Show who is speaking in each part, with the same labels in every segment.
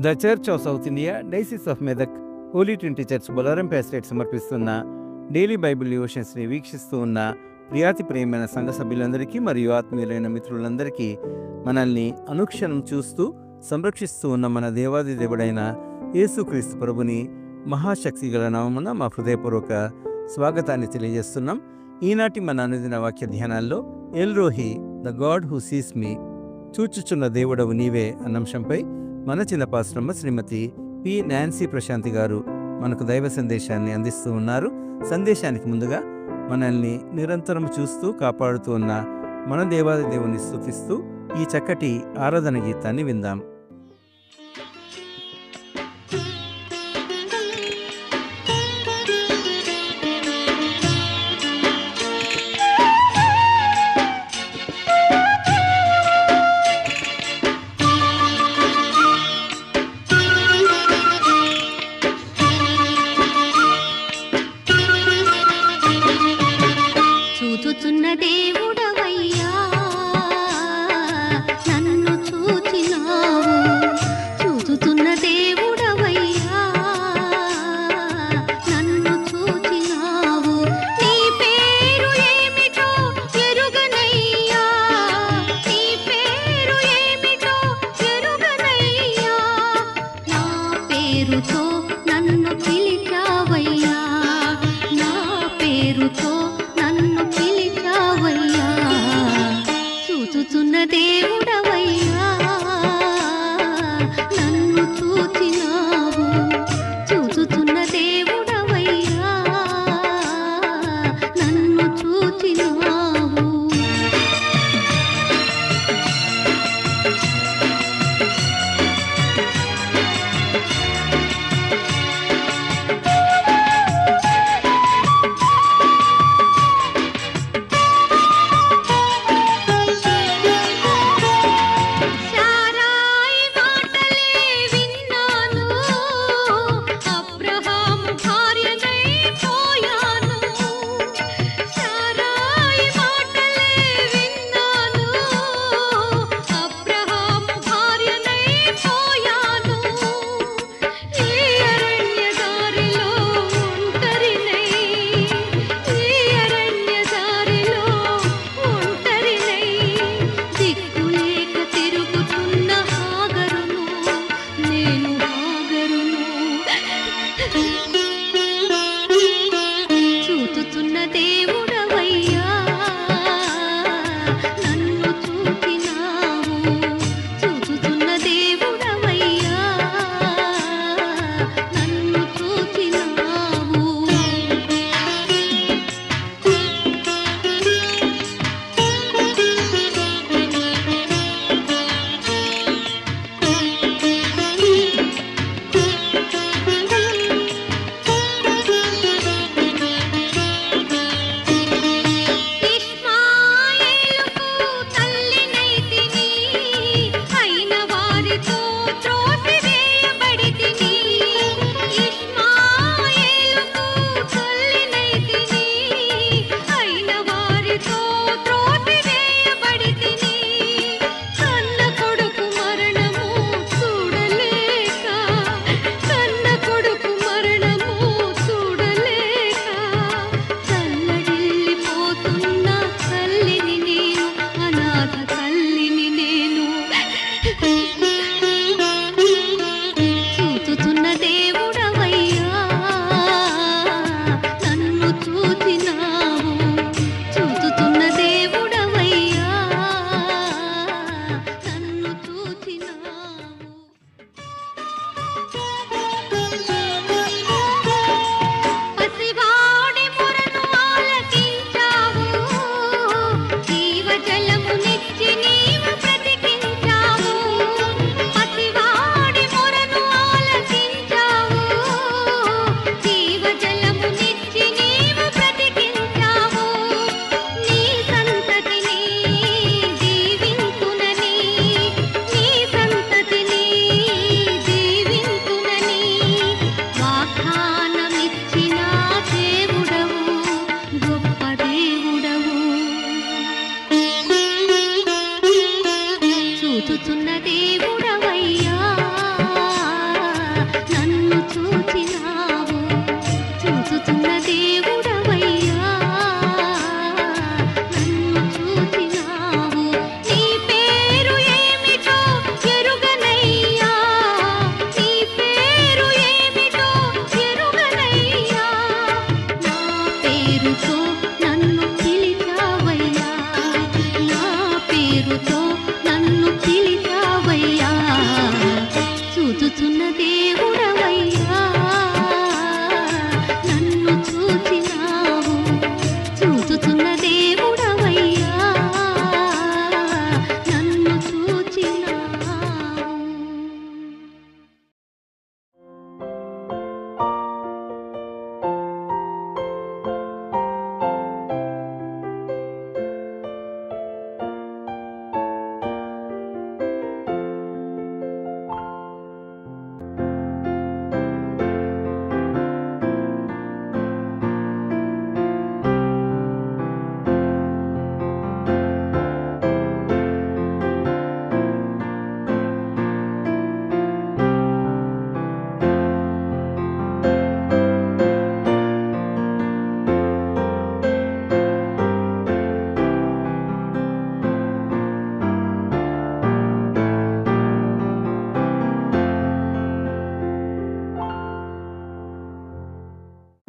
Speaker 1: The church of South India diocese of Medak holy trinity church Bolarum pastorate సమర్పిస్తున్న daily Bible డివోషన్స్ని వీక్షిస్తూ ఉన్న ప్రియాతి ప్రియమైన సంఘ సభ్యులందరికీ మరియు ఆత్మీయులైన మిత్రులందరికీ మనల్ని అనుక్షణం చూస్తూ సంరక్షిస్తూ ఉన్న మన దేవాది దేవుడైన యేసుక్రీస్తు ప్రభుని మహాశక్తి గల నామమున మా హృదయపూర్వక స్వాగతాన్ని తెలియజేస్తున్నాం. ఈనాటి మన అనుదిన వాక్య ధ్యానాల్లో El Roi the God who sees me, చూచుచున్న దేవుడవు నీవే అన్న అంశంపై మన చిన్న పాస్టమ్మ శ్రీమతి పి నాన్సీ ప్రశాంతి గారు మనకు దైవ సందేశాన్ని అందిస్తూ ఉన్నారు. సందేశానికి ముందుగా మనల్ని నిరంతరం చూస్తూ కాపాడుతూ ఉన్న మన దేవాది దేవుని స్తుతిస్తూ ఈ చక్కటి ఆరాధన గీతాన్ని విందాం.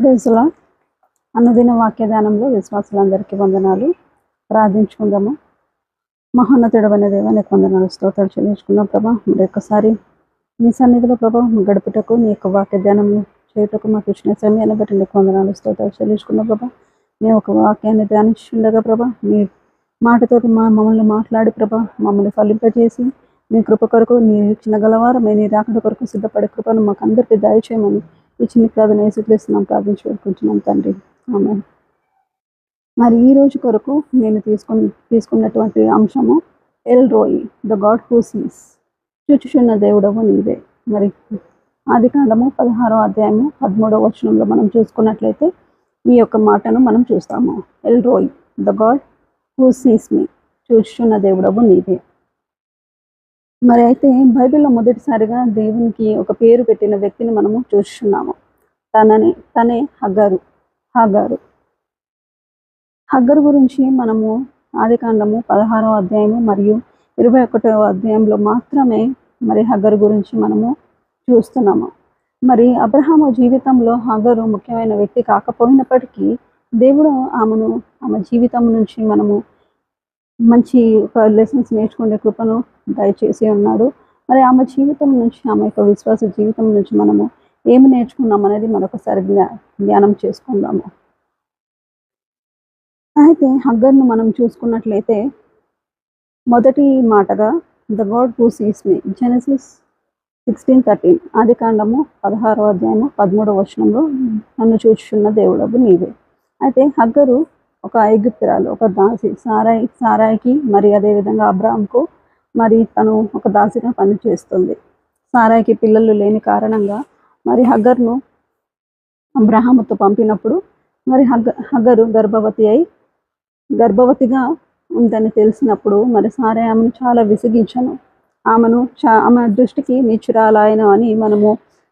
Speaker 2: ప్రైజ్లా అనుదిన వాక్యదానంలో విశ్వాసులందరికీ వందనాలు. ప్రార్థించుకుందాము. మహోన్నతుడైన దేవా, నీకు వందనాలు, స్తోత్రాలు చెల్లించుకున్నాం ప్రభా. మరి ఒక్కసారి మీ సన్నిధిలో ప్రభా గడుపుటకు, నీ యొక్క వాక్యదానం చేయుటకు మాకు ఇచ్చిన సమయాన్ని బట్టి నీకు వందనాలు, స్తోత్రాలు చెల్లించుకున్నాం ప్రభా. నీ ఒక వాక్యాన్ని ధ్యానిస్తుండగా ప్రభా, నీ మాటతో మమ్మల్ని మాట్లాడి ప్రభా, మమ్మల్ని ఫలింపజేసి నీ కృప కొరకు, నీ ఇచ్చిన గలవారం నీ రాకడ కొరకు సిద్ధపడే కృపను మాకు అందరికీ దయచేయమని ఇచ్చిన ప్రార్థన యేసుక్రీస్తునామమున ప్రార్థించి వేడుకుంటున్నాం తండ్రి, ఆమేన్. మరి ఈ రోజు కొరకు నేను తీసుకున్నటువంటి అంశము El Roi, the God who sees, చూచుచున్న దేవుడవు నీవే. మరి ఆదికాండము 16వ అధ్యాయము 13వ వచనంలో మనం చూసుకున్నట్లయితే ఈ యొక్క మాటను మనం చూస్తాము. El Roi, the God who sees me, చూచుచున్న దేవుడవు నీవే. మరి అయితే బైబిల్లో మొదటిసారిగా దేవునికి ఒక పేరు పెట్టిన వ్యక్తిని మనము చూస్తున్నాము. తనే హగ్గారు. హగ్గరు గురించి మనము ఆదికాండము 16వ అధ్యాయము మరియు 21వ అధ్యాయంలో మాత్రమే మరి హగ్గరు గురించి మనము చూస్తున్నాము. మరి అబ్రహాము జీవితంలో హగ్గరు ముఖ్యమైన వ్యక్తి కాకపోయినప్పటికీ దేవుడు ఆమె జీవితం నుంచి మనము మంచి ఒక లెసన్స్ నేర్చుకునే కృపను దయచేసి ఉన్నాడు. మరి ఆమె జీవితం నుంచి, ఆమె యొక్క విశ్వాస జీవితం నుంచి మనము ఏమి నేర్చుకున్నాం అనేది మరొకసారి ధ్యానం చేసుకుందాము. అయితే హగ్గర్ను మనం చూసుకున్నట్లయితే మొదటి మాటగా the God who sees me, Genesis 16:13, ఆదికాండము 16వ అధ్యాయము 13వ వచనంలో నన్ను చూచుచున్న దేవుడవు నీవే. అయితే హగ్గరు ఒక ఐగుప్తురాలు, ఒక దాసి, సారాయికి మరి అదేవిధంగా అబ్రాహాంకు మరి తను ఒక దాసిగా పనిచేస్తుంది. సారాయికి పిల్లలు లేని కారణంగా మరి హగ్గర్ను అబ్రాహాముతో పంపినప్పుడు మరి హగ్గరు గర్భవతిగా ఉందని తెలిసినప్పుడు మరి సారాయి ఆమెను చాలా విసిగించను, ఆమె దృష్టికి నీచురాలాయన అని మనము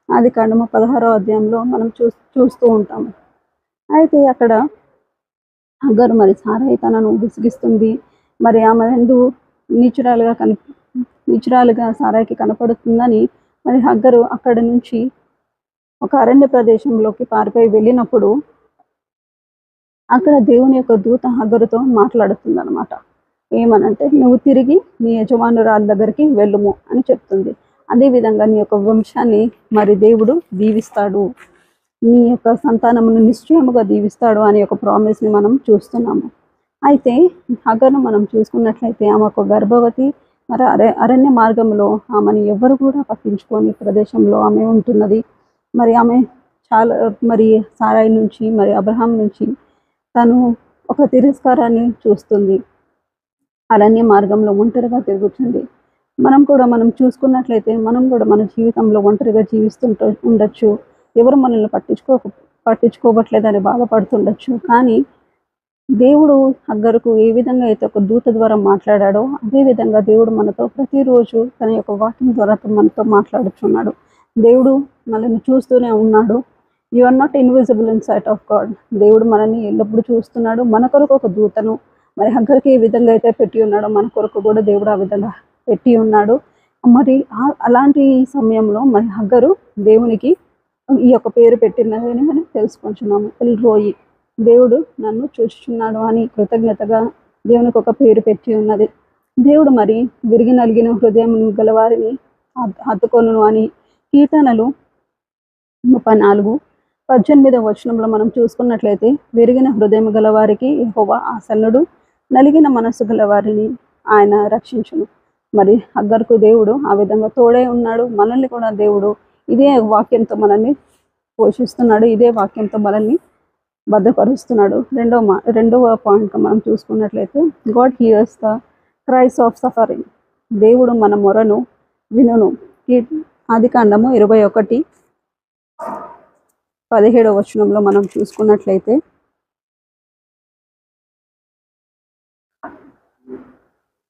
Speaker 2: ఆదికాండము 16వ అధ్యాయంలో మనం చూస్తూ ఉంటాము. అయితే అక్కడ హగ్గరు మరి సారాయి తనను విసిగిస్తుంది, మరి ఆమె ఎందు నీచురాలుగా సారాయికి కనపడుతుందని మరి హగ్గరు అక్కడి నుంచి ఒక అరణ్య ప్రదేశంలోకి పారిపోయి వెళ్ళినప్పుడు అక్కడ దేవుని యొక్క దూత హగ్గరుతో మాట్లాడుతుంది అనమాట. ఏమనంటే, నువ్వు తిరిగి నీ యజమానురాలి దగ్గరికి వెళ్ళుము అని చెప్తుంది. అదేవిధంగా నీ యొక్క వంశాన్ని మరి దేవుడు దీవిస్తాడు, నీ యొక్క సంతానమును నిశ్చయముగా దీవిస్తాడు అనే ఒక ప్రామిస్ని మనం చూస్తున్నాము. అయితే హగ్గరును మనం చూసుకున్నట్లయితే ఆమె ఒక గర్భవతి, మరి అరణ్య మార్గంలో ఆమెను ఎవరు కూడా పట్టించుకొని ప్రదేశంలో ఆమె ఉంటున్నది. మరి ఆమె చాలా మరి సారాయి నుంచి మరి అబ్రహాం నుంచి తను ఒక తిరస్కారాన్ని చూస్తుంది. అరణ్య మార్గంలో ఒంటరిగా తిరుగుతుంది. మనం చూసుకున్నట్లయితే మనం కూడా మన జీవితంలో ఒంటరిగా ఉండొచ్చు. ఎవరు మనల్ని పట్టించుకోవట్లేదని బాధపడుతుండొచ్చు. కానీ దేవుడు హగ్గరుకు ఏ విధంగా అయితే ఒక దూత ద్వారా మాట్లాడాడో అదే విధంగా దేవుడు మనతో ప్రతిరోజు తన యొక్క వాక్యం ద్వారా మనతో మాట్లాడుతున్నాడు. దేవుడు మనల్ని చూస్తూనే ఉన్నాడు. You are not invisible in sight of God. దేవుడు మనల్ని ఎల్లప్పుడూ చూస్తున్నాడు. మన కొరకు ఒక దూతను మరి హగ్గరుకి ఏ విధంగా అయితే పెట్టి ఉన్నాడో మన కొరకు కూడా దేవుడు ఆ విధంగా పెట్టి ఉన్నాడు. మరి అలాంటి సమయంలో మరి హగ్గరు దేవునికి ఈ యొక్క పేరు పెట్టినదని మనం తెలుసుకుంటున్నాము. ఎల్ రోయి, దేవుడు నన్ను చూస్తున్నాడు అని కృతజ్ఞతగా దేవునికి ఒక పేరు పెట్టి ఉన్నది. దేవుడు మరి విరిగి నలిగిన హృదయం గలవారిని హత్తుకొను అని కీర్తనలు 34:18వ వచనంలో మనం చూసుకున్నట్లయితే, విరిగిన హృదయం గలవారికి యెహోవా ఆసన్నుడు, నలిగిన మనస్సు గలవారిని ఆయన రక్షించును. మరి హగ్గరుకు దేవుడు ఆ విధంగా తోడే ఉన్నాడు. మనల్ని కూడా దేవుడు ఇదే వాక్యంతో మనల్ని పోషిస్తున్నాడు, ఇదే వాక్యంతో మనల్ని భద్రపరుస్తున్నాడు. రెండవ పాయింట్గా మనం చూసుకున్నట్లయితే, God hears the cries of suffering, దేవుడు మన మొరను వినును. ఆదికాండము 21:17వ వచనంలో మనం చూసుకున్నట్లయితే,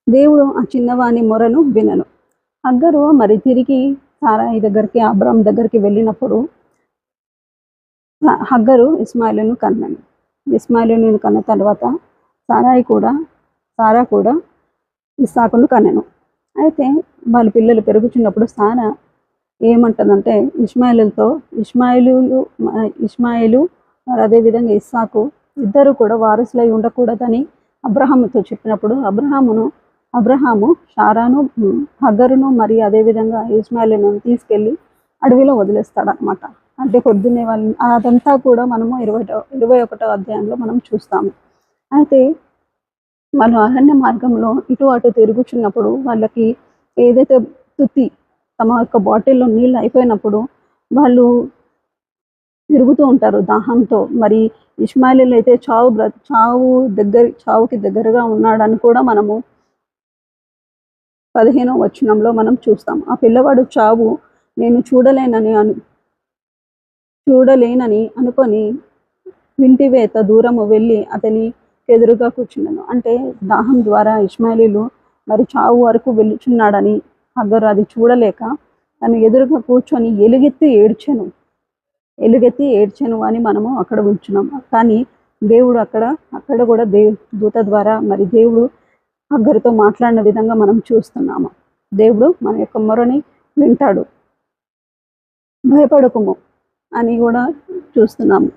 Speaker 2: దేవుడు ఆ చిన్నవాని మొరను వినను. హగ్గరు మరి తిరిగి సారాయి దగ్గరికి, అబ్రాహాం దగ్గరికి వెళ్ళినప్పుడు హగ్గరు ఇస్మాయిలును కన్నాను. ఇస్మాయిలును కన్న తర్వాత సారా కూడా ఇస్సాకును కన్నెను. అయితే వాళ్ళ పిల్లలు పెరుగుతున్నప్పుడు సారా ఏమంటుందంటే ఇష్మాయిలు మరి అదేవిధంగా ఇస్సాకు ఇద్దరు కూడా వారసులై ఉండకూడదని అబ్రహాముతో చెప్పినప్పుడు అబ్రహాము షారాను హగ్గరును మరి అదేవిధంగా ఇస్మాయిలును తీసుకెళ్ళి అడవిలో వదిలేస్తాడనమాట. అంటే పొద్దున్నే వాళ్ళు అదంతా కూడా మనము 21వ అధ్యాయంలో మనం చూస్తాము. అయితే వాళ్ళు అరణ్య మార్గంలో ఇటు అటు తిరుగుచున్నప్పుడు వాళ్ళకి ఏదైతే తమ యొక్క బాటిల్లో నీళ్ళు అయిపోయినప్పుడు వాళ్ళు తిరుగుతూ ఉంటారు దాహంతో. మరి ఇష్మాయిలీలు అయితే చావుకి దగ్గరగా ఉన్నాడని కూడా మనము 15వ వచనంలో మనం చూస్తాం. ఆ పిల్లవాడు చావు నేను చూడలేనని అనుకొని వింటివేత దూరము వెళ్ళి అతని ఎదురుగా కూర్చున్నాను. అంటే దాహం ద్వారా ఇష్మాయిలీలు మరి చావు వరకు వెళ్ళుచున్నాడని హగ్గరు అది చూడలేక తను ఎదురుగా కూర్చొని ఎలుగెత్తి ఏడ్చెను అని మనము అక్కడ ఉంచున్నాం. కానీ దేవుడు అక్కడ కూడా దూత ద్వారా మరి దేవుడు హగ్గరుతో మాట్లాడిన విధంగా మనం చూస్తున్నాము. దేవుడు మన యొక్క మొరని వింటాడు, భయపడకుము అని కూడా చూస్తున్నాము.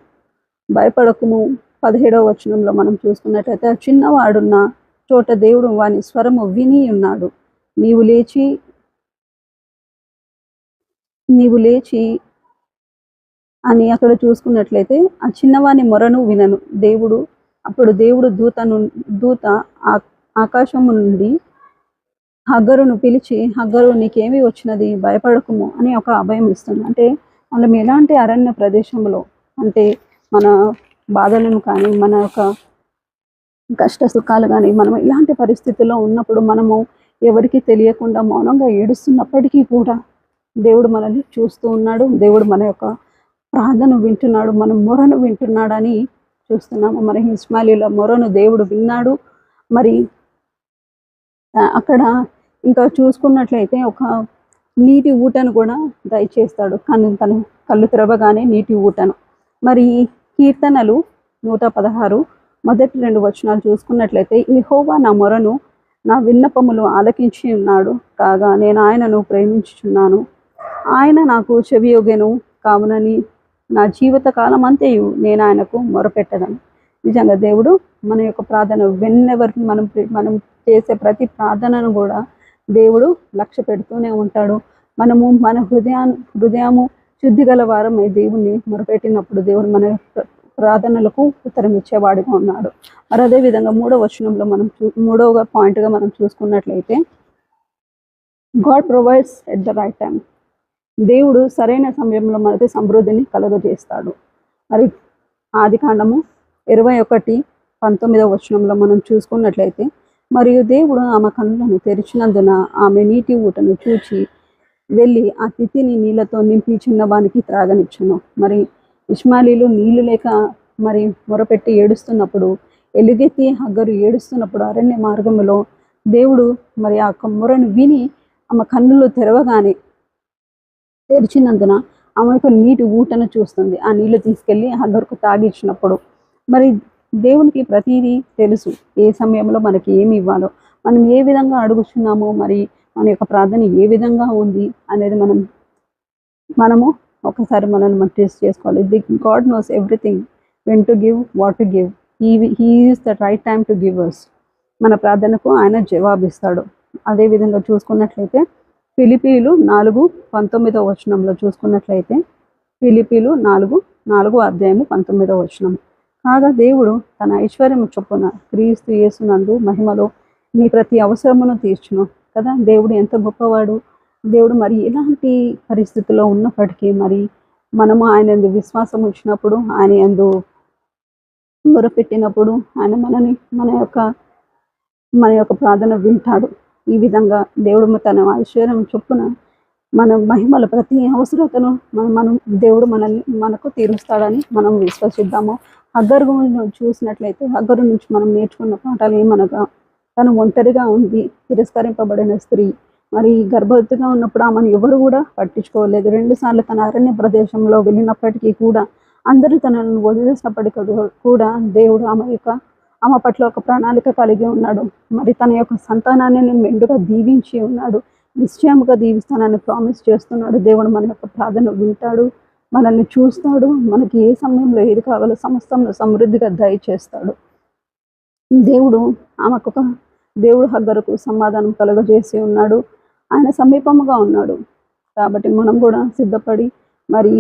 Speaker 2: భయపడకుము 17వ వచనంలో మనం చూసుకున్నట్లయితే చిన్నవాడున్న చోట దేవుడు వాని స్వరము విని ఉన్నాడు. నీవు లేచి అని అక్కడ చూసుకున్నట్లయితే ఆ చిన్నవాని మొరను వినను. అప్పుడు దేవుడు దూత ఆకాశము నుండి హగ్గరును పిలిచి, హగ్గరు నీకేమి వచ్చినది, భయపడకుము అని ఒక అభయం ఇస్తుంది. అంటే మనం ఎలాంటి అరణ్య ప్రదేశంలో అంటే మన బాధలను కానీ మన యొక్క కష్ట సుఖాలు కానీ మనం ఇలాంటి పరిస్థితుల్లో ఉన్నప్పుడు మనము ఎవరికి తెలియకుండా మౌనంగా ఏడుస్తున్నప్పటికీ కూడా దేవుడు మనల్ని చూస్తూ ఉన్నాడు. దేవుడు మన యొక్క ప్రార్థన వింటున్నాడు, మన మొరను వింటున్నాడని చూస్తున్నాము. మరి ఇష్మాయిలీల మొరను దేవుడు విన్నాడు. మరి అక్కడ ఇంకా చూసుకున్నట్లయితే ఒక నీటి ఊటను కూడా దయచేస్తాడు. తను కళ్ళు తెరవగానే నీటి ఊటను. మరి కీర్తనలు 116 మొదటి 2 వచనాలు చూసుకున్నట్లయితే యెహోవా నా మొరను నా విన్నపములు ఆలకించి ఉన్నాడు కాగా నేను ఆయనను ప్రేమించుచున్నాను. ఆయన నాకు చెవియొగెను కావునని నా జీవిత కాలం అంతయు నేను ఆయనకు మొరపెట్టదను. నిజంగా దేవుడు మన యొక్క ప్రార్థన వెన్నెవరికి మనం చేసే ప్రతి ప్రార్థనను కూడా దేవుడు లక్ష్య పెడుతూనే ఉంటాడు. మనము మన హృదయము శుద్ధి గల వారమై దేవుణ్ణి మొరపెట్టినప్పుడు దేవుడు మన ప్రార్థనలకు ఉత్తరం ఇచ్చేవాడిగా ఉన్నాడు. మరి అదేవిధంగా 3వ వచనంలో మూడవ పాయింట్గా మనం చూసుకున్నట్లయితే God provides at the right time. దేవుడు సరైన సమయంలో మనకి సమృద్ధిని కలుగజేస్తాడు. మరి ఆదికాండము 21:19వ వచనంలో మనం చూసుకున్నట్లయితే మరియు దేవుడు ఆమె కన్నులను తెరిచినందున ఆమె నీటి ఊటను చూచి వెళ్ళి ఆ తిత్తిని నీళ్లతో నింపి చిన్నవానికి త్రాగనిచ్చును. మరి ఇష్మాయిలీలు నీళ్లు లేక మరి మొరపెట్టి ఏడుస్తున్నప్పుడు, ఎలుగెత్తి హగ్గరు ఏడుస్తున్నప్పుడు అరణ్య మార్గంలో దేవుడు మరి ఆ మొరను విని ఆమె కన్నులు తెరిచినందున ఆమె యొక్క నీటి ఊటను చూస్తుంది. ఆ నీళ్లు తీసుకెళ్ళి హగ్గరుకు తాగిచ్చినప్పుడు మరి దేవునికి ప్రతిదీ తెలుసు, ఏ సమయంలో మనకి ఏమి ఇవ్వాలో, మనం ఏ విధంగా అడుగుతున్నామో, మరి మన యొక్క ప్రార్థన ఏ విధంగా ఉంది అనేది మనము ఒకసారి మనల్ని టెస్ట్ చేసుకోవాలి. God knows everything, when to give, what to give. He is the right time to give us. మన ప్రార్థనకు ఆయన జవాబిస్తాడు. అదేవిధంగా చూసుకున్నట్లయితే ఫిలిప్పీలు 4:19వ వచనంలో చూసుకున్నట్లయితే ఫిలిప్పీలు 4 అధ్యాయము 19వ వచనం. కాగా దేవుడు తన ఐశ్వర్యము చొప్పున క్రీస్తు యేసునందు మహిమలో మీ ప్రతి అవసరమును తీర్చును కదా. దేవుడు ఎంత గొప్పవాడు. దేవుడు మరి ఎలాంటి పరిస్థితుల్లో ఉన్నప్పటికీ మరి మనము ఆయన యందు విశ్వాసం ఉంచినప్పుడు, ఆయన యందు మొరపెట్టినప్పుడు ఆయన మన యొక్క ప్రార్థన వింటాడు. ఈ విధంగా దేవుడు తన ఐశ్వర్యం చొప్పున మన మహిమల ప్రతి అవసరతను దేవుడు మనకు తీరుస్తాడని మనం విశ్వసిద్దాము. హగ్గరు చూసినట్లయితే హగ్గరు నుంచి మనం నేర్చుకున్న పాఠాలు ఏమనగా, తను ఒంటరిగా ఉంది, తిరస్కరింపబడిన స్త్రీ. మరి గర్భవతిగా ఉన్నప్పుడు ఆమెను ఎవరు కూడా పట్టించుకోలేదు. 2 సార్లు తన అరణ్య ప్రదేశంలో వెళ్ళినప్పటికీ కూడా అందరూ తనను వదిలేసినప్పటికీ కూడా దేవుడు ఆమె పట్ల ఒక ప్రణాళిక కలిగి ఉన్నాడు. మరి తన యొక్క సంతానాన్ని మెండుగా దీవించి ఉన్నాడు. నిశ్చయముగా దీవిస్తానని ప్రామిస్ చేస్తున్నాడు. దేవుడు మన యొక్క ప్రార్థన వింటాడు. మనల్ని చూస్తాడు. మనకి ఏ సమయంలో ఏది కావాలో సమస్తంలో సమృద్ధిగా దయచేస్తాడు. దేవుడు దేవుడు హగ్గరుకు సమాధానం కలుగజేసి ఉన్నాడు. ఆయన సమీపముగా ఉన్నాడు. కాబట్టి మనం కూడా సిద్ధపడి మరి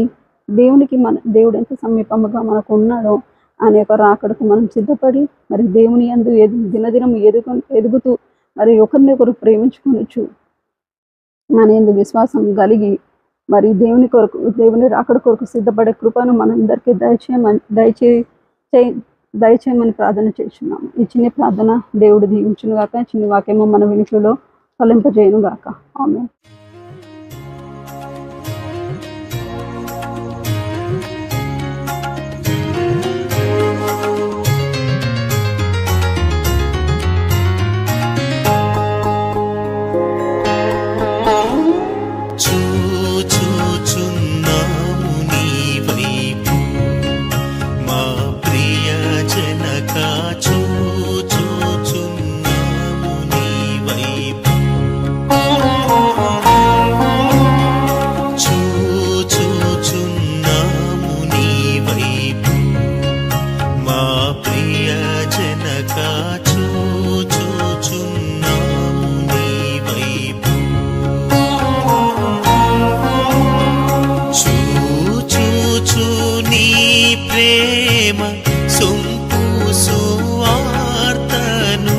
Speaker 2: దేవుడు ఎంత సమీపముగా మనకు ఉన్నాడో ఆయన యొక్క రాకడకు మనం సిద్ధపడి మరి దేవుని యందు దినదినం ఎదుగుతూ మరి ఒకరినొకరు ప్రేమించుకొనొచ్చు మన యందు విశ్వాసం కలిగి మరి దేవుని రాకడ కొరకు సిద్ధపడే కృపను మనందరికీ దయచేయమని ప్రార్థన చేస్తున్నాము. ఈ చిన్న ప్రార్థన దేవుడు దీవించును గాక. చిన్న వాక్యము మన వినికిడిలో ఫలింపజేయును గాక. ఆమేన్.
Speaker 3: చూచుచున్నాము నీ వైపు మా ప్రియ జనక, చూచుచున్నాము నీ వైపు, చూచుచున్నాము నీ వైపు మా ప్రియ జనక, చూచుచున్నాము నీ వైపు. చూచు నీ ప్రేమ సొంపు సువార్తను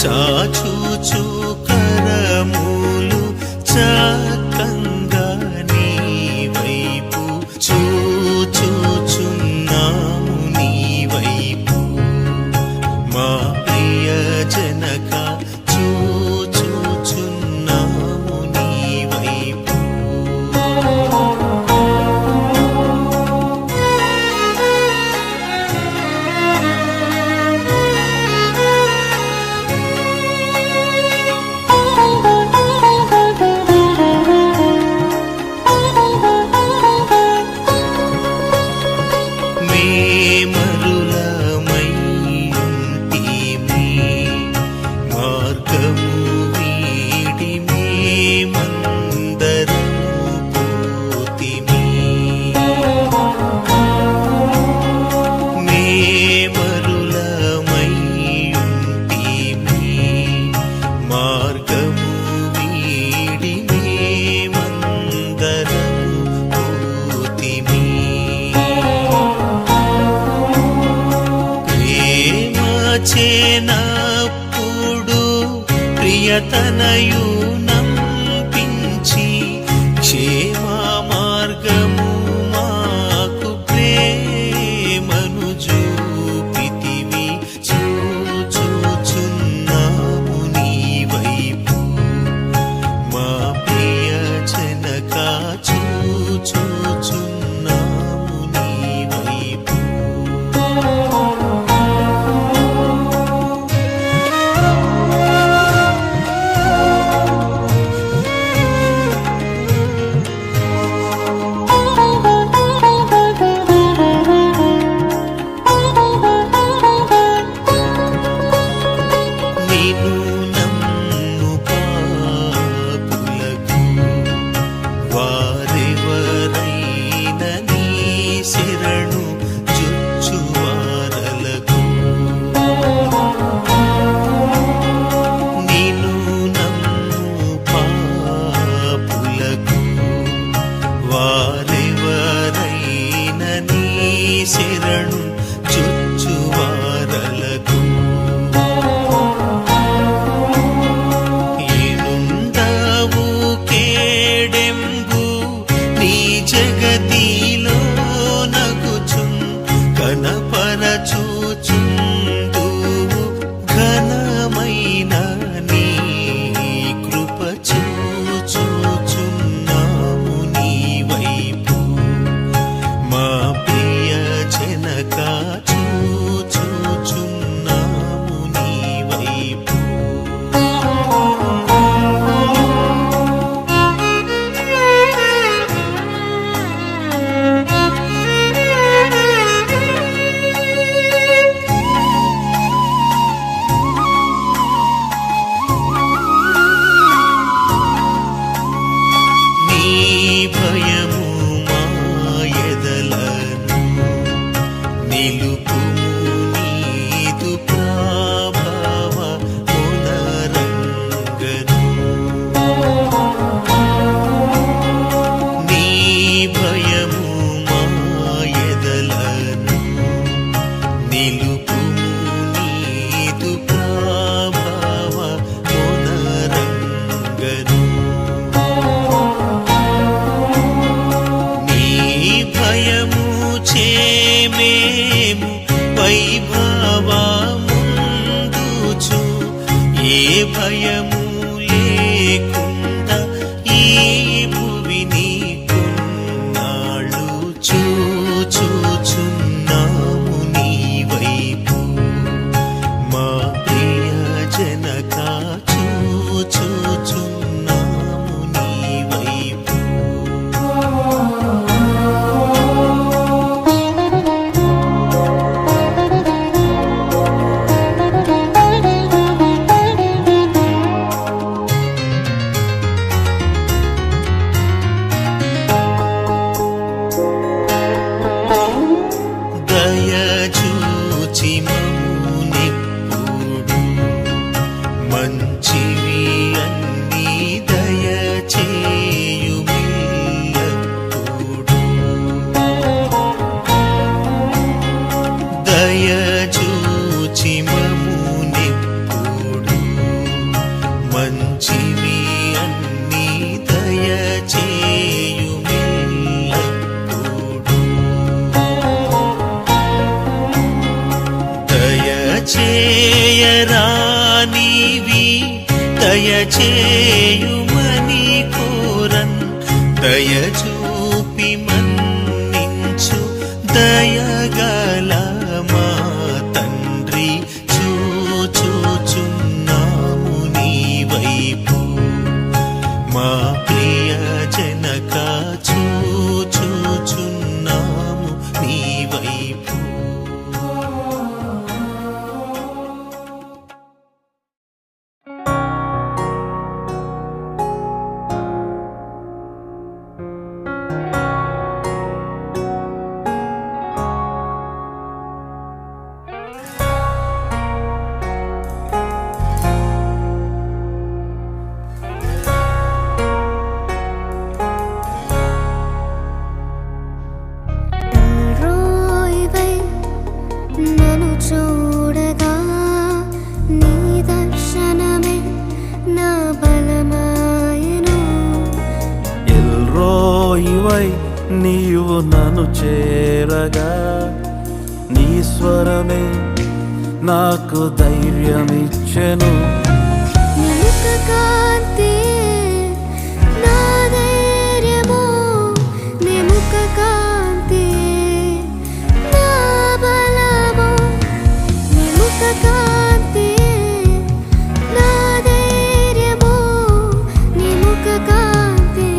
Speaker 3: చాచుచు కరములు చక్కంగా నీ వైపు, చూచుచున్నాము నీ వైపు మా ప్రియ జనక, చూచుచున్నాము నీ వైపు. మేమరులమై ఉంటిమి, మార్గము వీడి మేమందరము పోతిమి. మేమరులమై ఉంటిమి, మార్గము వీడి మేమందరము పోతిమి. ప్రేమ చేనప్పుడు ప్రియతనయు నంపించి క్షేమ మార్గము మాకు ప్రేమను చూపితివి. చూచుచున్నాము నీ వైపు మా ప్రియ జనక, చూచుచున్నాము నీ వైపు. నిన్ను నమ్ము పాపులకు వారెవరైన నీ శరణు జొచ్చువారలకు, నిన్ను నమ్ము పాపులకు వారెవరైన నీ శరణు జొచ్చువారలకు. ఏనుండవు కేడెంబు నీ జగతిలో నగుచున్ కనపరచుచుందువు ఘనమైన నీ కృప, చూచుచున్నాము నీ వైపు మా ప్రియ జనక, చేమేము వైభవముందుచు ఏ భయము లేకుండా ఈ భువిని కొన్నాళ్ళు చూచుచున్నాము నీ వైపు మా ప్రియ జనక చూచుచున్నాము నీ వైపు. దయచూచి మమ్మునెప్పుడు మంచివి అన్నీ దయచేయుమిల్లప్పుడు. దయచూచి మమ్మునెప్పుడు మంచివి అన్నీ దయచేయుమిల్లప్పుడు. దయచేయరానివి దయచేయుమని కోరన్ దయచూపి మన్నించు దయగల మా తండ్రి చూచుచున్నాము నీ వైపు మా ప్రియ జనక చూచుచున్నాము నీ వైపు.
Speaker 4: రోయివై నన్ను చూడగా నీ దర్శనమే నా బలమాయను.
Speaker 5: ఎల్రోయివై నీవు నన్ను చేరగా నీ స్వరమే నాకు ధైర్యమిచ్చెను.
Speaker 4: నిముఖ కాంతి నా ధైర్యము, నిముఖ కాంతి నా బలము, నిముఖ కాంతి నా ధైర్యము, నిముఖ కాంతి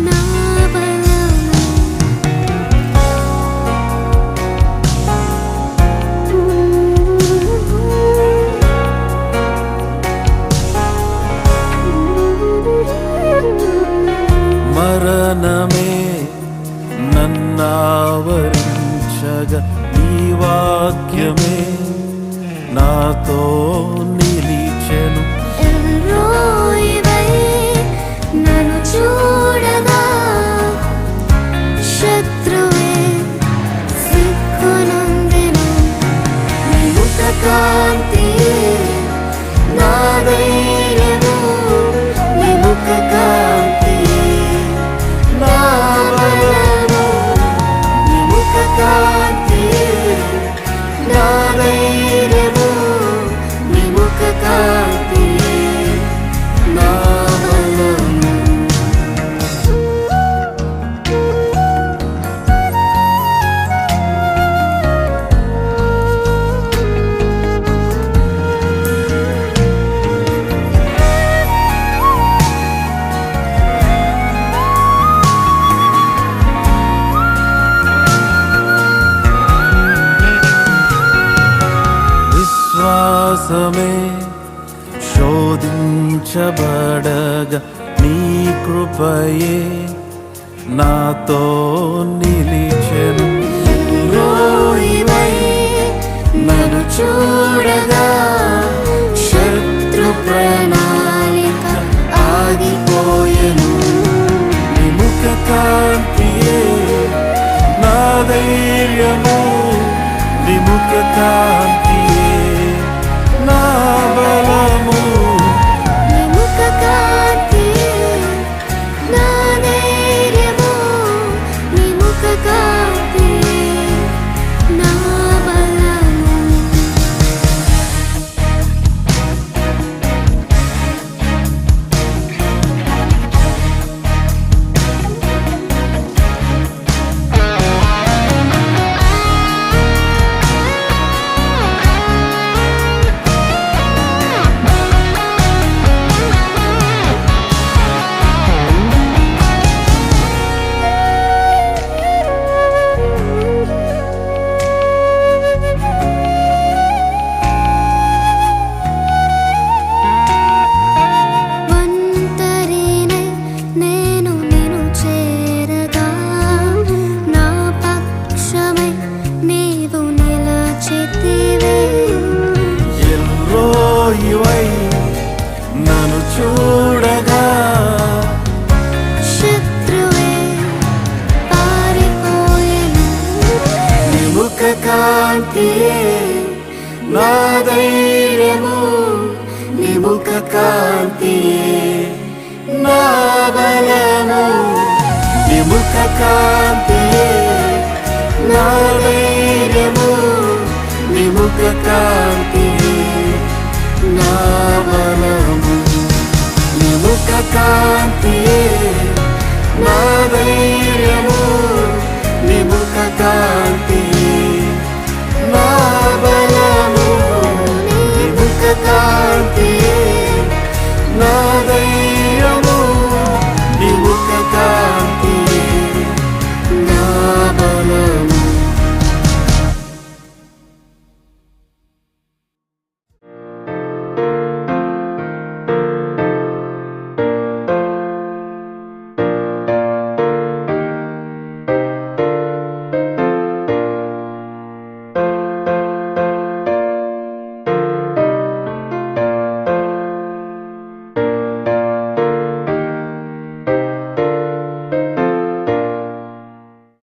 Speaker 4: నా బలము.
Speaker 5: మరణమే నన్నావరించగా నీ వాక్యమే నాతో నిలిచెను.
Speaker 4: ఎల్రోయివై నన్ను చూడగా శత్రువే సిగ్గునొందెను. నిముఖ కాంతి నా ధైర్యము, నిముఖ కాంతి నా బలము, నిముఖ కాంతి నా ధైర్యము, నిముఖ కాంతి నా బలము.
Speaker 5: విశ్వాసమే శోధించబడగా నీ కృపయే నాతో నిలిచెను.
Speaker 4: రోయివై నన్ను చూడగా శత్రు ప్రణాళిక ఆగిపోయెను.
Speaker 5: నిముఖ కాంతియే నా ధైర్యము, నిముఖ కాంతియే నా బలము.
Speaker 4: నిముఖ కాంతి నా ధైర్యము, నిముఖ కాంతి కాంతియే నా ధైర్యము విముఖ కాంతియే నా బలము విముఖ కాంతియే నా ధైర్యము విముఖ కాంతియే నా బలము విముఖ కాంతియే నా ధైర్యము